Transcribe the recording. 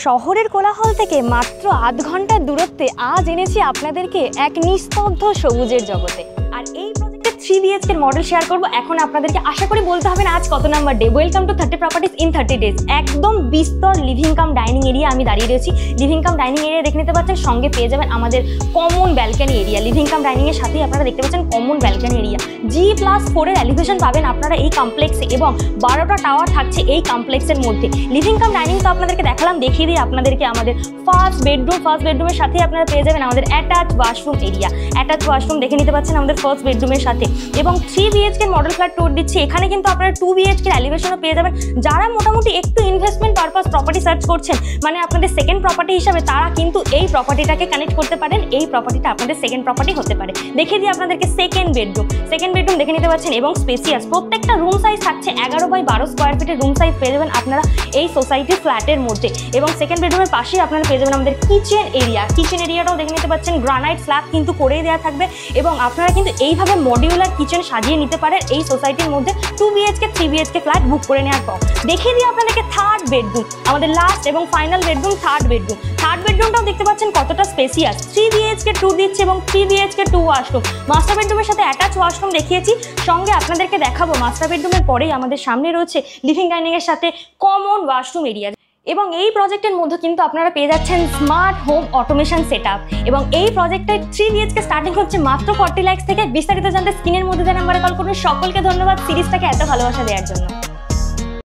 শহরের কোলাহল থেকে মাত্র আধ ঘন্টার দূরত্বে আজ এনেছি আপনাদেরকে এক নিস্তব্ধ সবুজের জগতে। আর এই প্রজেক্টে 3 BHK মডেল শেয়ার করব। এখন আপনাদেরকে আশা করি বলতে হবে না আজ কত number day. Welcome to 30 properties in 30 days. একদম বিস্তর লিভিং কাম ডাইনিং এরিয়া আমি দাঁড়িয়ে রয়েছি। লিভিং কাম ডাইনিং এরিয়া দেখে নিতে পাচ্ছেন, সঙ্গে পেয়ে যাবেন আমাদের common balcony area. Living cum dining এর সাথেই আপনারা দেখতে পাচ্ছেন কমন ব্যালকনি এরিয়া। G+4 এর এলিভেশন পাবেন আপনারা এই কমপ্লেক্সে এবং 12টা টাওয়ার থাকছে এই কমপ্লেক্সের মধ্যে। লিভিং কাম ডাইনিং তো আপনাদেরকে দেখালাম, দেখিয়ে দিই আপনাদেরকে আমাদের ফার্স্ট বেডরুমের সাথে আপনারা পেয়ে যাবেন আমাদের attach washroom area. Attach washroom দেখে নিতে পাচ্ছেন আমাদের ফার্স্ট বেডরুমের সাথে। এবং 3 BHK মডেল ফ্ল্যাট ট্যুর দিচ্ছি। এখানে কিন্তু আপনারা 2 BHK এলিভেশনও পেয়ে যাবেন। যারা মোটামুটি একটু ইনভেস্টমেন্ট পারপাস প্রপার্টি সার্চ করছেন, মানে আপনাদের সেকেন্ড প্রপার্টি হিসাবে, তারা কিন্তু এই প্রপার্টিটাকে কানেক্ট করতে পারেন। এই প্রপার্টিটা আপনাদের সেকেন্ড প্রপার্টি হতে পারে। দেখিয়ে দিই আপনাদেরকে সেকেন্ড বেডরুম দেখে নিতে পাচ্ছেন এবং স্পেসিয়াস। প্রত্যেকটা রুম সাইজ থাকছে 11x12 স্কোয়ার ফিটের রুম সাইজ পেয়ে যাবেন আপনারা এই সোসাইটির ফ্ল্যাটের মধ্যে। এবং সেকেন্ড বেডরুমের পাশেই আপনারা পেয়ে যাবেন আমাদের কিচেন এরিয়াটাও দেখে নিতে পাচ্ছেন। গ্রানাইট স্ল্যাব কিন্তু করেই দেওয়া থাকবে এবং আপনারা কিন্তু এইভাবে মডিউলার কিচেন সাজিয়ে নিতে পারেন এই সোসাইটির মধ্যে 2 BHK 3 BHK ফ্ল্যাট বুক করে নেওয়ার পর। দেখিয়ে দিই আপনাদেরকে থার্ড বেডরুম, আমাদের লাস্ট এবং ফাইনাল বেডরুম থার্ড বেডরুমটাও দেখতে পাচ্ছেন কতটা স্পেসিয়াস। 3 BHK 2 দিচ্ছে এবং 3 BHK 2 ওয়াশরুম। মাস্টার বেডরুমের সাথে অ্যাটাচ ওয়াশরুম দেখিয়েছি, সঙ্গে আপনাদেরকে দেখাবো মাস্টার বেডরুমের পরেই আমাদের সামনে রয়েছে লিভিং ডাইনিং এর সাথে কমন ওয়াশরুম এরিয়া। এবং এই প্রজেক্টের মধ্যে কিন্তু আপনারা পেয়ে যাচ্ছেন স্মার্ট হোম অটোমেশন সেটআপ। এবং এই প্রজেক্টের 3 BHK স্টার্টিং হচ্ছে মাত্র 40 লাখ থেকে। বিস্তারিত জানতে স্ক্রিনের মধ্যে যে নাম্বারে কল করুন। সকলকে ধন্যবাদ সিরিজটাকে এত ভালোবাসা দেওয়ার জন্য।